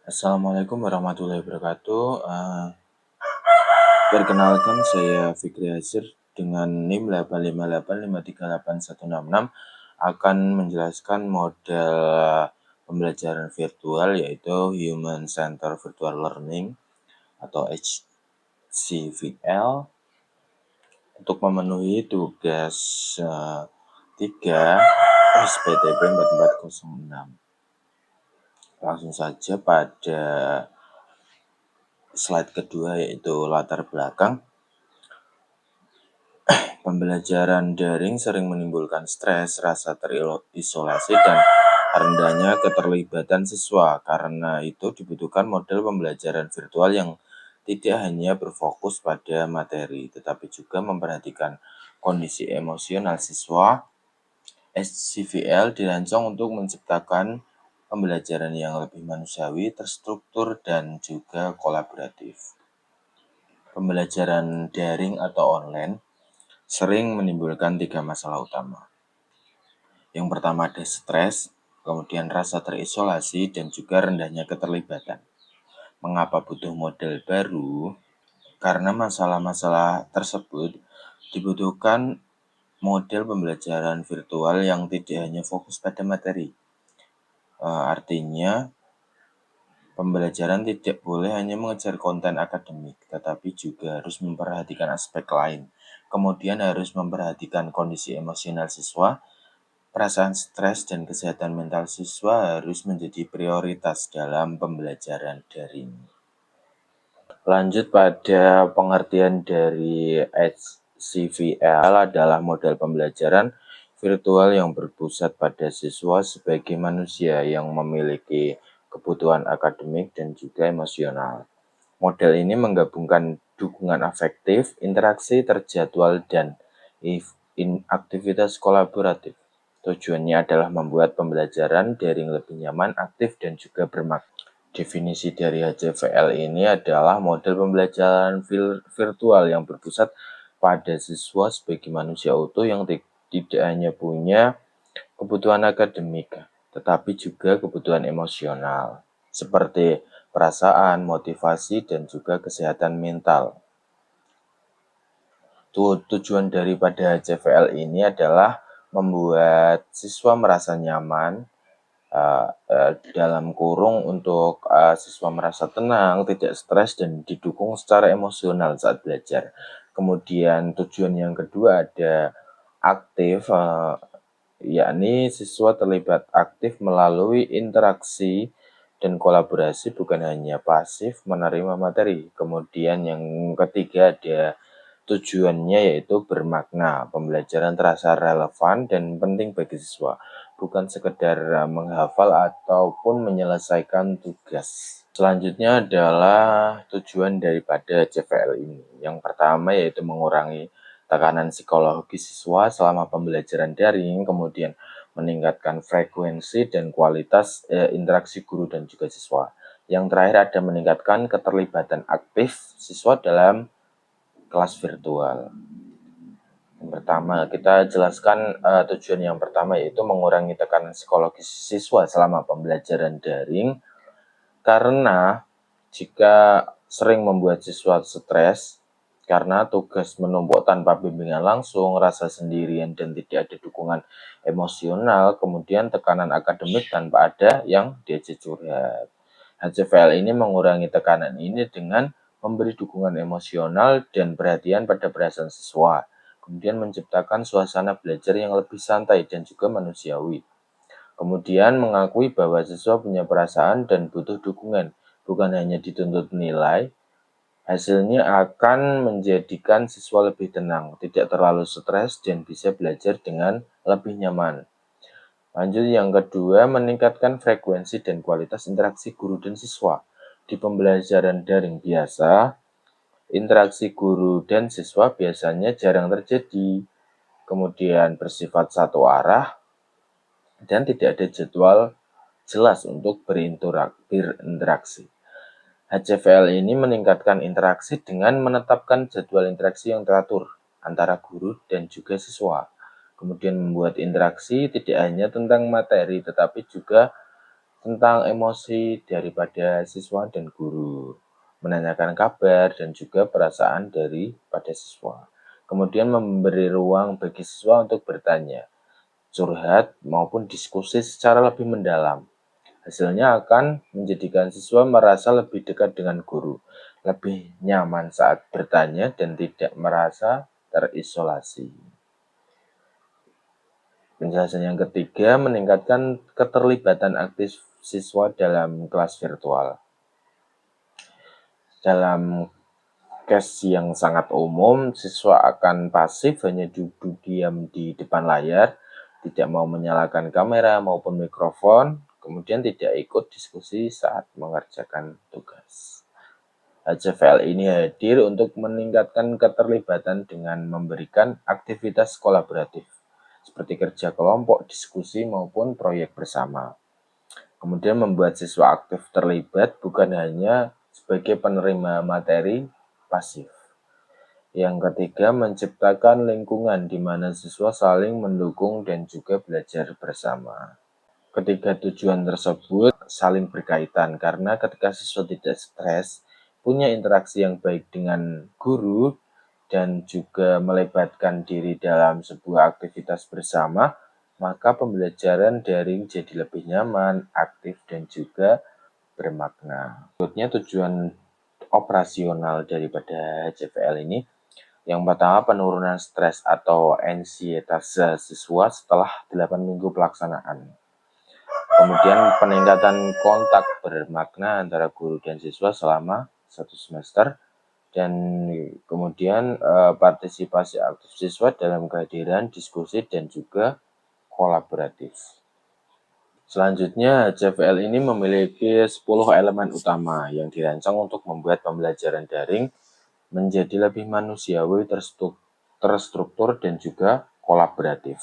Assalamualaikum warahmatullahi wabarakatuh. Perkenalkan saya Fikri Hasir dengan NIM 858538166 akan menjelaskan model pembelajaran virtual yaitu Human Center Virtual Learning atau HCVL untuk memenuhi tugas 3 SPTP 4406. Langsung saja pada slide kedua yaitu latar belakang. Pembelajaran daring sering menimbulkan stres, rasa terisolasi, dan rendahnya keterlibatan siswa. Karena itu dibutuhkan model pembelajaran virtual yang tidak hanya berfokus pada materi, tetapi juga memperhatikan kondisi emosional siswa. HCVL dirancang untuk menciptakan pembelajaran yang lebih manusiawi, terstruktur, dan juga kolaboratif. Pembelajaran daring atau online sering menimbulkan 3 masalah utama. Yang pertama ada stres, kemudian rasa terisolasi, dan juga rendahnya keterlibatan. Mengapa butuh model baru? Karena masalah-masalah tersebut dibutuhkan model pembelajaran virtual yang tidak hanya fokus pada materi. Artinya, pembelajaran tidak boleh hanya mengejar konten akademik, tetapi juga harus memperhatikan aspek lain. Kemudian harus memperhatikan kondisi emosional siswa, perasaan stres dan kesehatan mental siswa harus menjadi prioritas dalam pembelajaran daring. Lanjut pada pengertian dari HCVL adalah model pembelajaran virtual yang berpusat pada siswa sebagai manusia yang memiliki kebutuhan akademik dan juga emosional. Model ini menggabungkan dukungan afektif, interaksi terjadwal, dan aktivitas kolaboratif. Tujuannya adalah membuat pembelajaran daring lebih nyaman, aktif, dan juga bermakna. Definisi dari HCVL ini adalah model pembelajaran virtual yang berpusat pada siswa sebagai manusia utuh yang tidak hanya punya kebutuhan akademik, tetapi juga kebutuhan emosional, seperti perasaan, motivasi, dan juga kesehatan mental. Tujuan daripada HCVL ini adalah membuat siswa merasa nyaman, dalam kurung untuk siswa merasa tenang, tidak stres, dan didukung secara emosional saat belajar. Kemudian tujuan yang kedua ada aktif, yakni siswa terlibat aktif melalui interaksi dan kolaborasi, bukan hanya pasif menerima materi. Kemudian yang ketiga ada tujuannya yaitu bermakna. Pembelajaran terasa relevan dan penting bagi siswa, bukan sekedar menghafal ataupun menyelesaikan tugas. Selanjutnya adalah tujuan daripada HCVL ini. Yang pertama yaitu mengurangi tekanan psikologis siswa selama pembelajaran daring, kemudian meningkatkan frekuensi dan kualitas interaksi guru dan juga siswa. Yang terakhir ada meningkatkan keterlibatan aktif siswa dalam kelas virtual. Yang pertama, kita jelaskan tujuan yang pertama yaitu mengurangi tekanan psikologis siswa selama pembelajaran daring, karena jika sering membuat siswa stres karena tugas menumpuk tanpa bimbingan langsung, rasa sendirian, dan tidak ada dukungan emosional, kemudian tekanan akademik tanpa ada yang diajak curhat. HCVL ini mengurangi tekanan ini dengan memberi dukungan emosional dan perhatian pada perasaan siswa, kemudian menciptakan suasana belajar yang lebih santai dan juga manusiawi. Kemudian mengakui bahwa siswa punya perasaan dan butuh dukungan, bukan hanya dituntut nilai. Hasilnya akan menjadikan siswa lebih tenang, tidak terlalu stres, dan bisa belajar dengan lebih nyaman. Lanjut yang kedua, meningkatkan frekuensi dan kualitas interaksi guru dan siswa. Di pembelajaran daring biasa, interaksi guru dan siswa biasanya jarang terjadi, kemudian bersifat satu arah, dan tidak ada jadwal jelas untuk berinteraksi. HCVL ini meningkatkan interaksi dengan menetapkan jadwal interaksi yang teratur antara guru dan juga siswa. Kemudian membuat interaksi tidak hanya tentang materi, tetapi juga tentang emosi daripada siswa dan guru, menanyakan kabar dan juga perasaan daripada siswa. Kemudian memberi ruang bagi siswa untuk bertanya, curhat, maupun diskusi secara lebih mendalam. Hasilnya akan menjadikan siswa merasa lebih dekat dengan guru, lebih nyaman saat bertanya, dan tidak merasa terisolasi. Penjelasan yang ketiga, meningkatkan keterlibatan aktif siswa dalam kelas virtual. Dalam case yang sangat umum, siswa akan pasif, hanya duduk diam di depan layar, tidak mau menyalakan kamera maupun mikrofon, kemudian tidak ikut diskusi saat mengerjakan tugas. HCVL ini hadir untuk meningkatkan keterlibatan dengan memberikan aktivitas kolaboratif, seperti kerja kelompok, diskusi, maupun proyek bersama. Kemudian membuat siswa aktif terlibat bukan hanya sebagai penerima materi pasif. Yang ketiga, menciptakan lingkungan di mana siswa saling mendukung dan juga belajar bersama. Ketiga tujuan tersebut saling berkaitan karena ketika siswa tidak stres, punya interaksi yang baik dengan guru, dan juga melibatkan diri dalam sebuah aktivitas bersama, maka pembelajaran daring jadi lebih nyaman, aktif, dan juga bermakna. Berikutnya tujuan operasional daripada HCVL ini, yang pertama penurunan stres atau ansietase siswa setelah 8 minggu pelaksanaan. Kemudian peningkatan kontak bermakna antara guru dan siswa selama 1 semester. Dan kemudian partisipasi aktif siswa dalam kehadiran diskusi dan juga kolaboratif. Selanjutnya, HCVL ini memiliki 10 elemen utama yang dirancang untuk membuat pembelajaran daring menjadi lebih manusiawi, terstruktur, dan juga kolaboratif.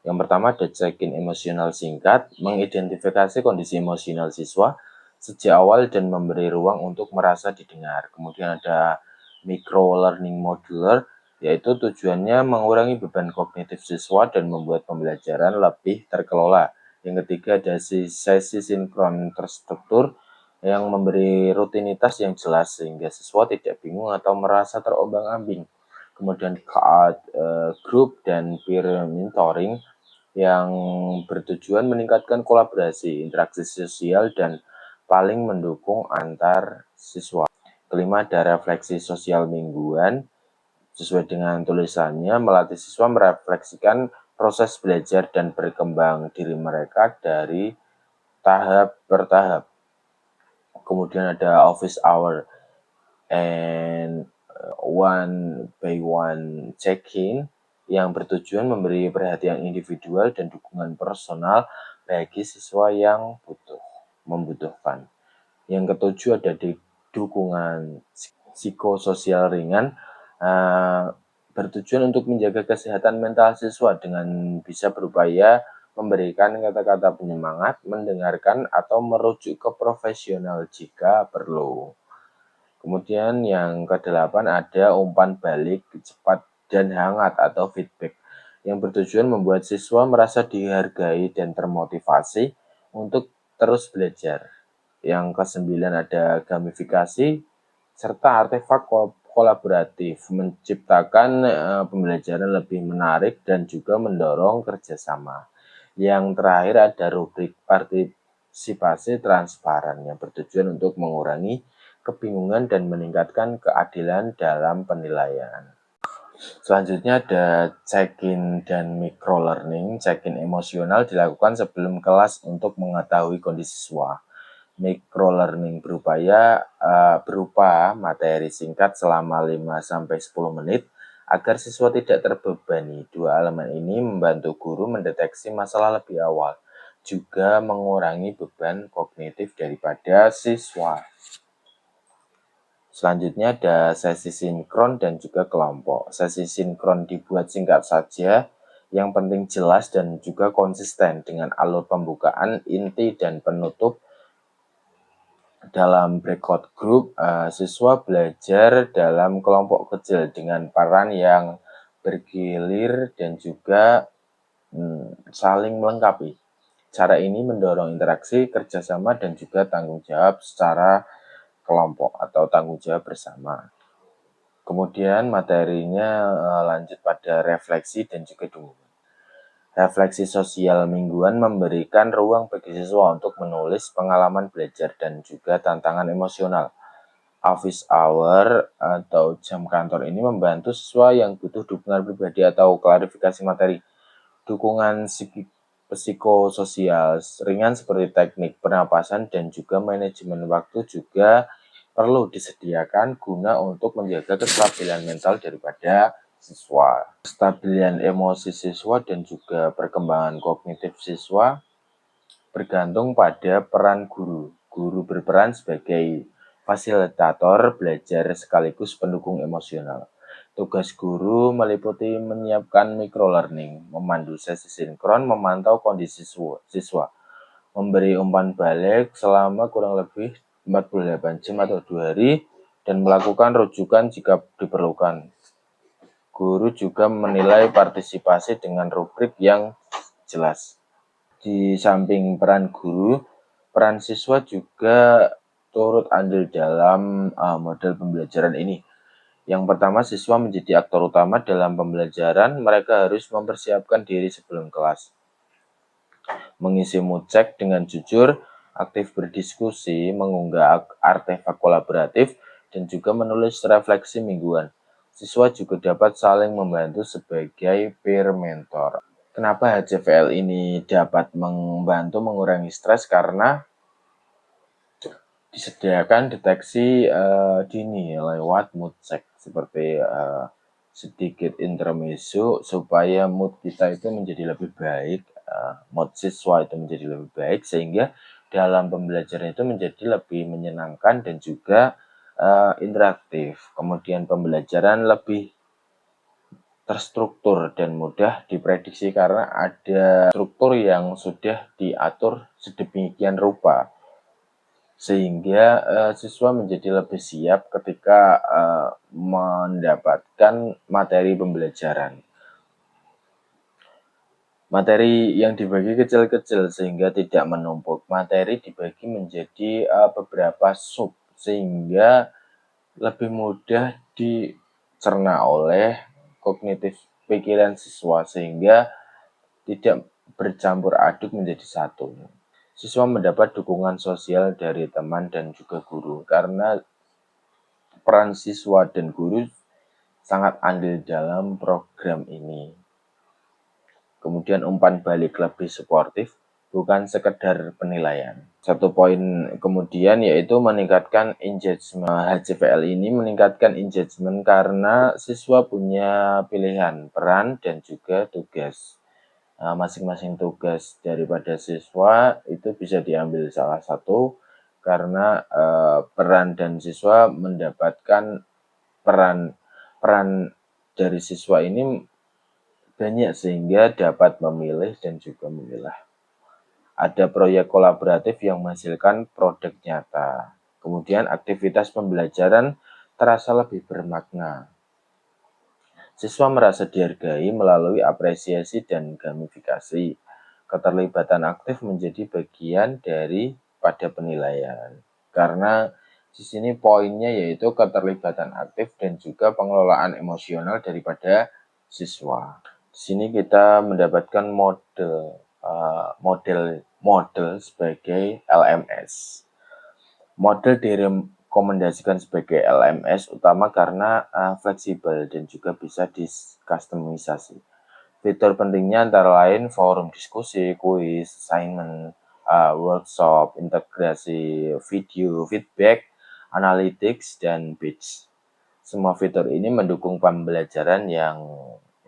Yang pertama ada check-in emosional singkat, mengidentifikasi kondisi emosional siswa sejak awal dan memberi ruang untuk merasa didengar. Kemudian ada micro learning modular, yaitu tujuannya mengurangi beban kognitif siswa dan membuat pembelajaran lebih terkelola. Yang ketiga ada sesi sinkron terstruktur yang memberi rutinitas yang jelas sehingga siswa tidak bingung atau merasa terombang-ambing. Kemudian group dan peer mentoring yang bertujuan meningkatkan kolaborasi, interaksi sosial, dan paling mendukung antar siswa. Kelima ada refleksi sosial mingguan, sesuai dengan tulisannya, melatih siswa merefleksikan proses belajar dan berkembang diri mereka dari tahap per tahap. Kemudian ada office hour and one by one check-in yang bertujuan memberi perhatian individual dan dukungan personal bagi siswa yang membutuhkan. Yang ketujuh ada di dukungan psikososial ringan, bertujuan untuk menjaga kesehatan mental siswa dengan bisa berupaya memberikan kata-kata penyemangat, mendengarkan, atau merujuk ke profesional jika perlu. Kemudian yang ke-8 ada umpan balik cepat dan hangat atau feedback yang bertujuan membuat siswa merasa dihargai dan termotivasi untuk terus belajar. Yang ke-9 ada gamifikasi serta artefak kolaboratif, menciptakan pembelajaran lebih menarik dan juga mendorong kerjasama. Yang terakhir ada rubrik partisipasi transparan yang bertujuan untuk mengurangi kebingungan dan meningkatkan keadilan dalam penilaian. Selanjutnya ada check-in dan micro-learning. Check-in emosional dilakukan sebelum kelas untuk mengetahui kondisi siswa. Micro-learning berupa materi singkat selama 5-10 menit agar siswa tidak terbebani. Dua elemen ini membantu guru mendeteksi masalah lebih awal, juga mengurangi beban kognitif daripada siswa. Selanjutnya ada sesi sinkron dan juga kelompok. Sesi sinkron dibuat singkat saja, yang penting jelas dan juga konsisten dengan alur pembukaan, inti, dan penutup. Dalam breakout group, siswa belajar dalam kelompok kecil dengan peran yang bergilir dan juga saling melengkapi. Cara ini mendorong interaksi, kerjasama, dan juga tanggung jawab secara kelompok atau tanggung jawab bersama. Kemudian materinya lanjut pada refleksi dan juga dukungan. Refleksi sosial mingguan memberikan ruang bagi siswa untuk menulis pengalaman belajar dan juga tantangan emosional. Office hour atau jam kantor ini membantu siswa yang butuh dukungan pribadi atau klarifikasi materi. Dukungan psikososial ringan seperti teknik pernapasan dan juga manajemen waktu juga perlu disediakan guna untuk menjaga kestabilan mental daripada siswa. Kestabilan emosi siswa dan juga perkembangan kognitif siswa bergantung pada peran guru. Guru berperan sebagai fasilitator belajar sekaligus pendukung emosional. Tugas guru meliputi menyiapkan microlearning, memandu sesi sinkron, memantau kondisi siswa, memberi umpan balik selama kurang lebih 48 jam atau 2 hari, dan melakukan rujukan jika diperlukan. Guru juga menilai partisipasi dengan rubrik yang jelas. Di samping peran guru, peran siswa juga turut andil dalam model pembelajaran ini. Yang pertama, siswa menjadi aktor utama dalam pembelajaran. Mereka harus mempersiapkan diri sebelum kelas, mengisi mood check dengan jujur, aktif berdiskusi, mengunggah artefak kolaboratif, dan juga menulis refleksi mingguan. Siswa juga dapat saling membantu sebagai peer mentor. Kenapa HCVL ini dapat membantu mengurangi stres? Karena disediakan deteksi dini lewat mood check seperti sedikit intermezzo supaya mood kita itu menjadi lebih baik, mood siswa itu menjadi lebih baik sehingga dalam pembelajaran itu menjadi lebih menyenangkan dan juga interaktif. Kemudian pembelajaran lebih terstruktur dan mudah diprediksi karena ada struktur yang sudah diatur sedemikian rupa sehingga siswa menjadi lebih siap ketika mendapatkan materi pembelajaran. Materi yang dibagi kecil-kecil sehingga tidak menumpuk. Materi dibagi menjadi beberapa sub sehingga lebih mudah dicerna oleh kognitif pikiran siswa sehingga tidak bercampur aduk menjadi satu. Siswa mendapat dukungan sosial dari teman dan juga guru karena peran siswa dan guru sangat andil dalam program ini. Kemudian umpan balik lebih suportif, bukan sekedar penilaian. Satu poin kemudian yaitu meningkatkan engagement. HCVL ini meningkatkan engagement karena siswa punya pilihan, peran, dan juga tugas. Masing-masing tugas daripada siswa itu bisa diambil salah satu karena peran dan siswa mendapatkan peran dari siswa ini banyak sehingga dapat memilih dan juga memilah. Ada proyek kolaboratif yang menghasilkan produk nyata. Kemudian aktivitas pembelajaran terasa lebih bermakna. Siswa merasa dihargai melalui apresiasi dan gamifikasi. Keterlibatan aktif menjadi bagian dari pada penilaian. Karena di sini poinnya yaitu keterlibatan aktif dan juga pengelolaan emosional daripada siswa. Di sini kita mendapatkan model sebagai LMS. Model direkomendasikan sebagai LMS utama karena fleksibel dan juga bisa dikustomisasi. Fitur pentingnya antara lain forum diskusi, kuis, assignment, workshop, integrasi video, feedback, analytics, dan batch. Semua fitur ini mendukung pembelajaran yang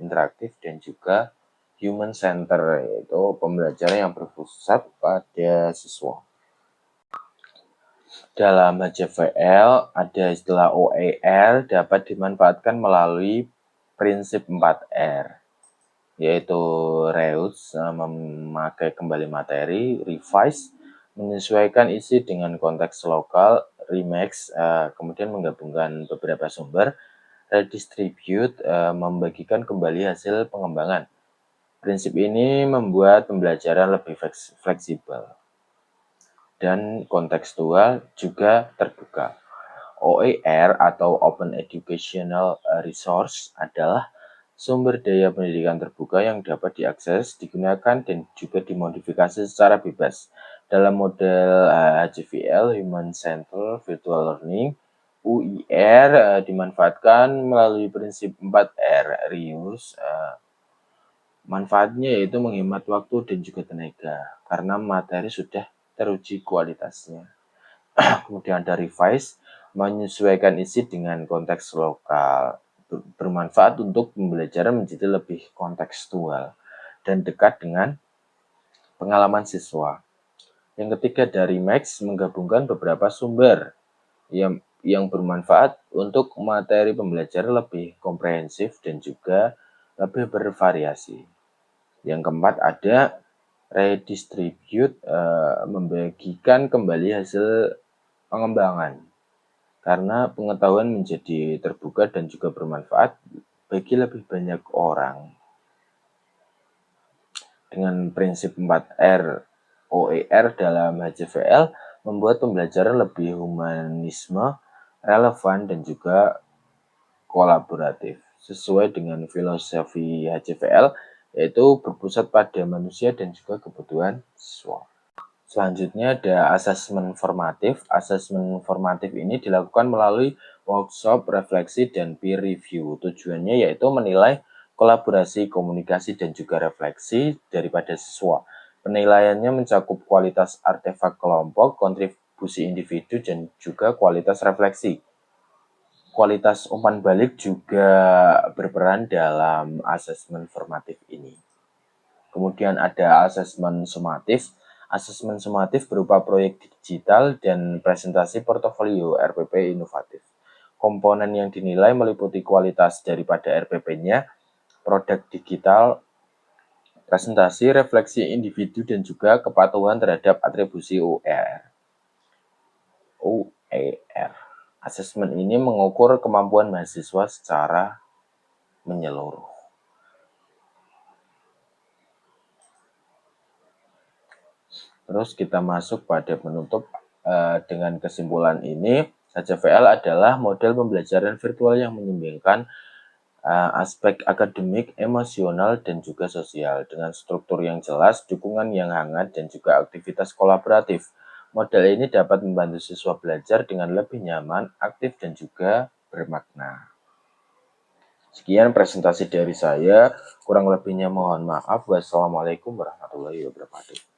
interaktif dan juga human center, yaitu pembelajaran yang berpusat pada siswa. Dalam HCVL ada istilah OER dapat dimanfaatkan melalui prinsip 4R, yaitu reuse, memakai kembali materi, revise, menyesuaikan isi dengan konteks lokal, remix, kemudian menggabungkan beberapa sumber, redistribute, membagikan kembali hasil pengembangan. Prinsip ini membuat pembelajaran lebih fleksibel dan kontekstual juga terbuka. OER atau Open Educational Resource adalah sumber daya pendidikan terbuka yang dapat diakses, digunakan, dan juga dimodifikasi secara bebas. Dalam model HCVL, Human Centered Virtual Learning, UIR dimanfaatkan melalui prinsip 4R, reuse. Manfaatnya yaitu menghemat waktu dan juga tenaga, karena materi sudah teruji kualitasnya. Kemudian ada revise, menyesuaikan isi dengan konteks lokal, bermanfaat untuk pembelajaran menjadi lebih kontekstual dan dekat dengan pengalaman siswa. Yang ketiga dari Max, menggabungkan beberapa sumber yang bermanfaat untuk materi pembelajaran lebih komprehensif dan juga lebih bervariasi. Yang keempat ada redistribute, membagikan kembali hasil pengembangan, karena pengetahuan menjadi terbuka dan juga bermanfaat bagi lebih banyak orang. Dengan prinsip 4R OER dalam HCVL membuat pembelajaran lebih humanisme, relevan, dan juga kolaboratif. Sesuai dengan filosofi HCVL, yaitu berpusat pada manusia dan juga kebutuhan siswa. Selanjutnya ada asesmen formatif. Asesmen formatif ini dilakukan melalui workshop, refleksi, dan peer review. Tujuannya yaitu menilai kolaborasi, komunikasi, dan juga refleksi daripada siswa. Penilaiannya mencakup kualitas artefak kelompok, kontribusi individu, dan juga kualitas refleksi. Kualitas umpan balik juga berperan dalam asesmen formatif ini. Kemudian ada asesmen sumatif. Asesmen sumatif berupa proyek digital dan presentasi portofolio RPP inovatif. Komponen yang dinilai meliputi kualitas daripada RPP-nya, produk digital, presentasi, refleksi individu, dan juga kepatuhan terhadap atribusi OER. Asesmen ini mengukur kemampuan mahasiswa secara menyeluruh. Terus kita masuk pada penutup dengan kesimpulan ini, HCVL adalah model pembelajaran virtual yang menyeimbangkan aspek akademik, emosional, dan juga sosial dengan struktur yang jelas, dukungan yang hangat, dan juga aktivitas kolaboratif. Model ini dapat membantu siswa belajar dengan lebih nyaman, aktif, dan juga bermakna. Sekian presentasi dari saya, kurang lebihnya mohon maaf. Wassalamualaikum warahmatullahi wabarakatuh.